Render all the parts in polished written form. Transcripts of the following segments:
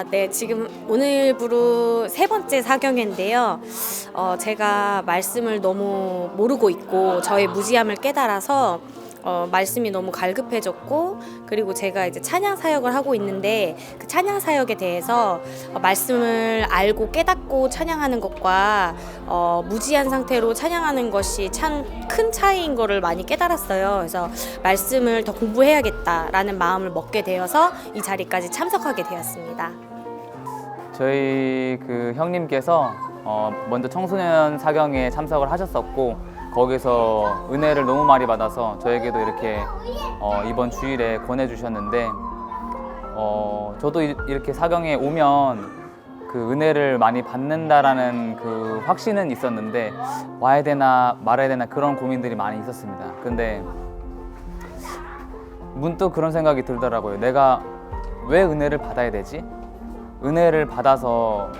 네, 지금 오늘부로 세 번째 사경회인데요. 제가 말씀을 너무 모르고 있고 저의 무지함을 깨달아서 말씀이 너무 갈급해졌고, 그리고 제가 이제 찬양 사역을 하고 있는데 그 찬양 사역에 대해서 말씀을 알고 깨닫고 찬양하는 것과 무지한 상태로 찬양하는 것이 참 큰 차이인 거를 많이 깨달았어요. 그래서 말씀을 더 공부해야겠다라는 마음을 먹게 되어서 이 자리까지 참석하게 되었습니다. 저희 그 형님께서 먼저 청소년 사경에 참석을 하셨었고, 거기서 은혜를 너무 많이 받아서 저에게도 이렇게 이번 주일에 권해주셨는데, 저도 이렇게 사경에 오면 그 은혜를 많이 받는다라는 그 확신은 있었는데 와야 되나 말아야 되나 그런 고민들이 많이 있었습니다. 근데 문득 그런 생각이 들더라고요. 내가 왜 은혜를 받아야 되지? 은혜를 받아서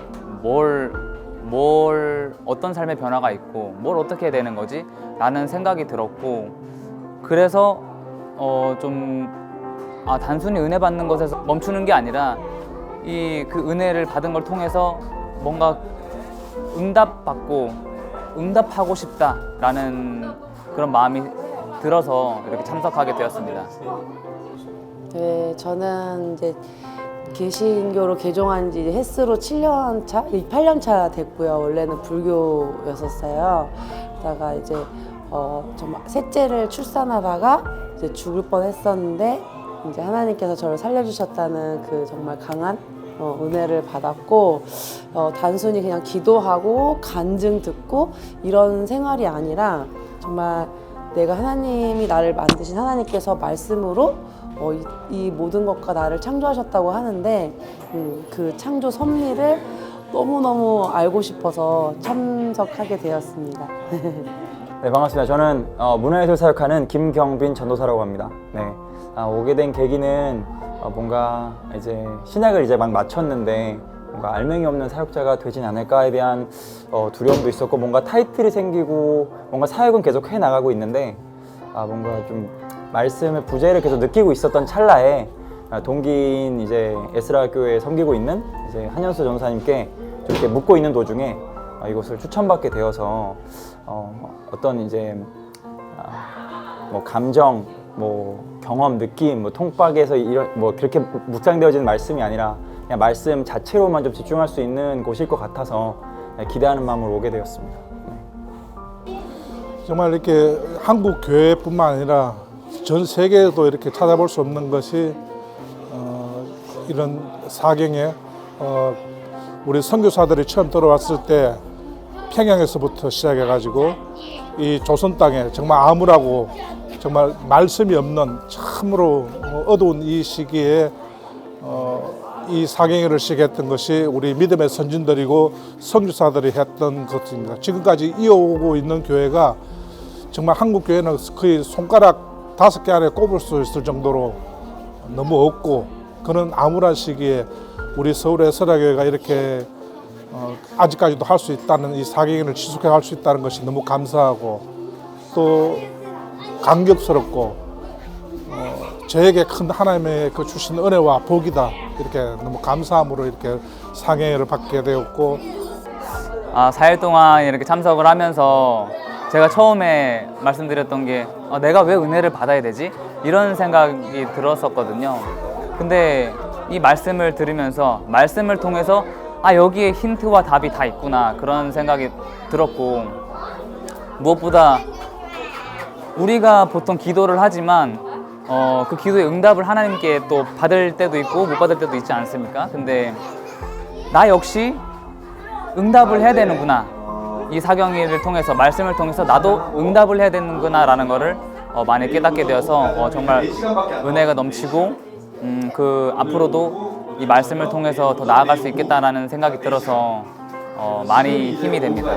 어떤 삶의 변화가 있고 뭘 어떻게 해야 되는 거지? 라는 생각이 들었고, 그래서 단순히 은혜 받는 것에서 멈추는 게 아니라 그 은혜를 받은 걸 통해서 뭔가 응답하고 싶다라는 그런 마음이 들어서 이렇게 참석하게 되었습니다. 네, 저는 이제 개신교로 개종한 지 햇수로 7년 차, 8년 차 됐고요. 원래는 불교였었어요. 그러다가 이제 정말 셋째를 출산하다가 이제 죽을 뻔했었는데, 이제 하나님께서 저를 살려주셨다는 그 정말 강한 은혜를 받았고, 단순히 그냥 기도하고 간증 듣고 이런 생활이 아니라 정말 내가 하나님이 나를 만드신 하나님께서 말씀으로 이 모든 것과 나를 창조하셨다고 하는데, 그 창조 섭리를 너무너무 알고 싶어서 참석하게 되었습니다. 네, 반갑습니다. 저는 문화예술 사역하는 김경빈 전도사라고 합니다. 네, 오게 된 계기는 뭔가 이제 신학을 이제 막 마쳤는데 뭔가 알맹이 없는 사역자가 되진 않을까에 대한 두려움도 있었고, 뭔가 타이틀이 생기고 뭔가 사역은 계속 해 나가고 있는데 뭔가 좀 말씀의 부재를 계속 느끼고 있었던 찰나에 동기인 이제 에스라 교회에 섬기고 있는 이제 한현수 전사님께 이렇게 묻고 있는 도중에 이곳을 추천받게 되어서 어떤 이제 뭐 감정, 뭐 경험, 느낌, 뭐 통박에서 이런 뭐 그렇게 묵상되어지는 말씀이 아니라 그냥 말씀 자체로만 좀 집중할 수 있는 곳일 것 같아서 기대하는 마음으로 오게 되었습니다. 정말 이렇게 한국 교회뿐만 아니라 전 세계에도 이렇게 찾아볼 수 없는 것이 이런 사경에 우리 선교사들이 처음 들어왔을 때 평양에서부터 시작해가지고 이 조선 땅에 정말 암울하고 정말 말씀이 없는 참으로 어두운 이 시기에 이 사경회를 시작했던 것이 우리 믿음의 선진들이고 선교사들이 했던 것입니다. 지금까지 이어오고 있는 교회가 정말 한국 교회는 거의 손가락 5개 안에 꼽을 수 있을 정도로 너무 없고, 그런 암울한 시기에 우리 서울의 에스라교회가 이렇게 아직까지도 할 수 있다는, 이 사경회를 지속해 갈 수 있다는 것이 너무 감사하고 또 감격스럽고 저에게 큰 하나님의 그 주신 은혜와 복이다, 이렇게 너무 감사함으로 이렇게 사경회를 받게 되었고, 4일 동안 이렇게 참석을 하면서 제가 처음에 말씀드렸던 게 내가 왜 은혜를 받아야 되지? 이런 생각이 들었었거든요. 근데 이 말씀을 들으면서 말씀을 통해서 여기에 힌트와 답이 다 있구나, 그런 생각이 들었고, 무엇보다 우리가 보통 기도를 하지만 그 기도의 응답을 하나님께 또 받을 때도 있고 못 받을 때도 있지 않습니까? 근데 나 역시 응답을 해야 되는구나, 이 사경회를 통해서 말씀을 통해서 나도 응답을 해야 되는구나 라는 거를 많이 깨닫게 되어서 정말 은혜가 넘치고 그 앞으로도 이 말씀을 통해서 더 나아갈 수 있겠다라는 생각이 들어서 많이 힘이 됩니다.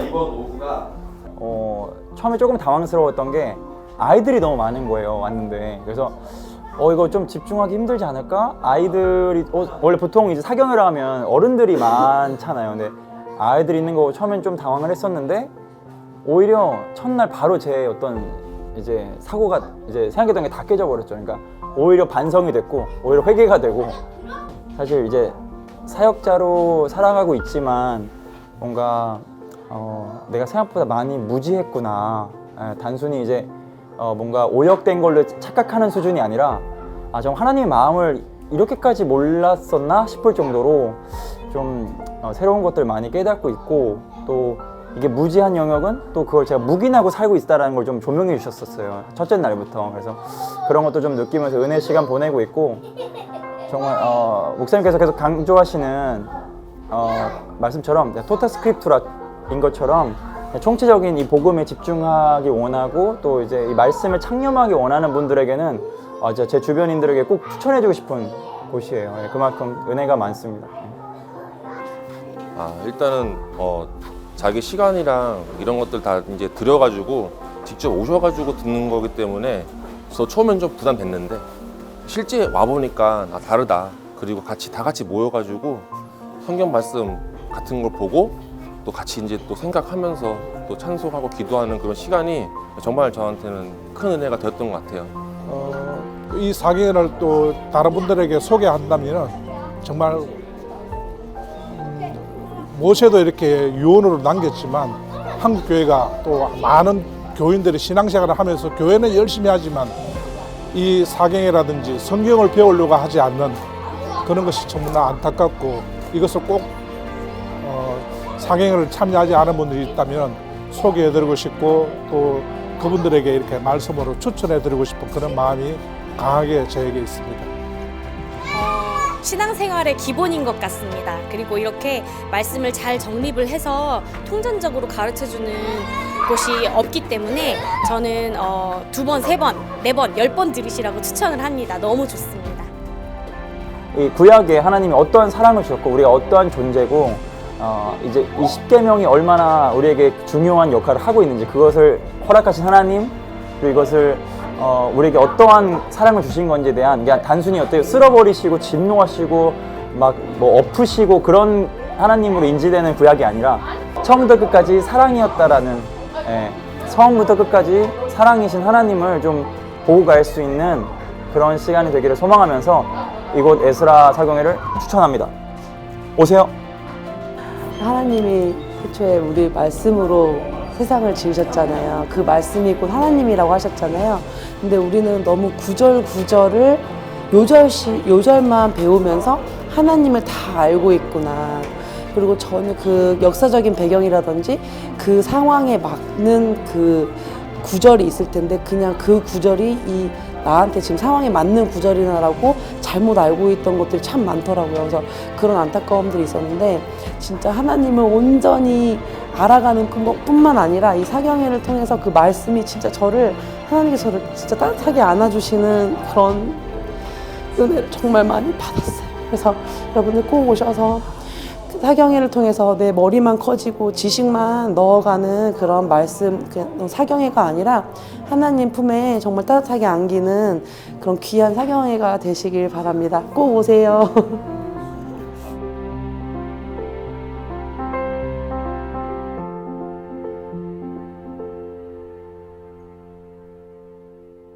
처음에 조금 당황스러웠던 게 아이들이 너무 많은 거예요, 왔는데. 그래서 이거 좀 집중하기 힘들지 않을까? 아이들이 원래 보통 이제 사경회를 하면 어른들이 많잖아요. 근데 아이들이 있는 거 처음엔 좀 당황을 했었는데, 오히려 첫날 바로 제 어떤 이제 사고가 이제 생각했던 게 다 깨져 버렸죠. 그러니까 오히려 반성이 됐고 오히려 회개가 되고, 사실 이제 사역자로 살아가고 있지만 뭔가 내가 생각보다 많이 무지했구나. 단순히 이제 뭔가 오역된 걸로 착각하는 수준이 아니라 좀 하나님의 마음을 이렇게까지 몰랐었나 싶을 정도로 좀 새로운 것들을 많이 깨닫고 있고, 또 이게 무지한 영역은 또 그걸 제가 묵인하고 살고 있다는 걸 좀 조명해 주셨었어요. 첫째 날부터. 그래서 그런 것도 좀 느끼면서 은혜 시간 보내고 있고, 정말 목사님께서 계속 강조하시는 말씀처럼 토타 스크립투라인 것처럼 총체적인 이 복음에 집중하기 원하고, 또 이제 이 말씀을 창념하기 원하는 분들에게는 제 주변인들에게 꼭 추천해주고 싶은 곳이에요. 그만큼 은혜가 많습니다. 일단은 자기 시간이랑 이런 것들 다 이제 들여가지고 직접 오셔가지고 듣는 거기 때문에 저 처음엔 좀 부담됐는데 실제 와보니까 다르다. 그리고 다 같이 모여가지고 성경 말씀 같은 걸 보고 또 같이 이제 또 생각하면서 또 찬송하고 기도하는 그런 시간이 정말 저한테는 큰 은혜가 되었던 것 같아요. 이 사경회를 또 다른 분들에게 소개한다면 정말 모세도 이렇게 유언으로 남겼지만 한국 교회가 또 많은 교인들이 신앙생활을 하면서 교회는 열심히 하지만 이 사경회라든지 성경을 배우려고 하지 않는 그런 것이 너무나 안타깝고, 이것을 꼭 사경회를 참여하지 않은 분들이 있다면 소개해드리고 싶고, 또 그분들에게 이렇게 말씀으로 추천해드리고 싶은 그런 마음이 강하게 저에게 있습니다. 신앙생활의 기본인 것 같습니다. 그리고 이렇게 말씀을 잘 정립을 해서 통전적으로 가르쳐주는 곳이 없기 때문에 저는 2번, 3번, 4번, 10번 들으시라고 추천을 합니다. 너무 좋습니다. 이 구약에 하나님이 어떠한 사랑을 주셨고 우리가 어떠한 존재고 이제 이 10계명이 얼마나 우리에게 중요한 역할을 하고 있는지, 그것을 허락하신 하나님, 그리고 이것을 우리에게 어떠한 사랑을 주신 건지에 대한, 그냥 단순히 어떻게 쓸어버리시고 진노하시고 막 뭐 엎으시고 그런 하나님으로 인지되는 구약이 아니라 처음부터 끝까지 사랑이었다라는, 처음부터 끝까지 사랑이신 하나님을 좀 보고 갈 수 있는 그런 시간이 되기를 소망하면서 이곳 에스라 사경회를 추천합니다. 오세요. 하나님이 애초에 우리 말씀으로 세상을 지으셨잖아요. 그 말씀이 곧 하나님이라고 하셨잖아요. 근데 우리는 너무 구절구절을 요절만 배우면서 하나님을 다 알고 있구나. 그리고 저는 그 역사적인 배경이라든지 그 상황에 맞는 그 구절이 있을 텐데 그냥 그 구절이 이 나한테 지금 상황에 맞는 구절이나라고 잘못 알고 있던 것들이 참 많더라고요. 그래서 그런 안타까움들이 있었는데 진짜 하나님을 온전히 알아가는 것뿐만 아니라 이 사경회를 통해서 그 말씀이 진짜 하나님께서 저를 진짜 따뜻하게 안아주시는 그런 은혜를 정말 많이 받았어요. 그래서 여러분들 꼭 오셔서 사경회를 통해서 내 머리만 커지고 지식만 넣어가는 그런 말씀, 그냥 사경회가 아니라 하나님 품에 정말 따뜻하게 안기는 그런 귀한 사경회가 되시길 바랍니다. 꼭 오세요.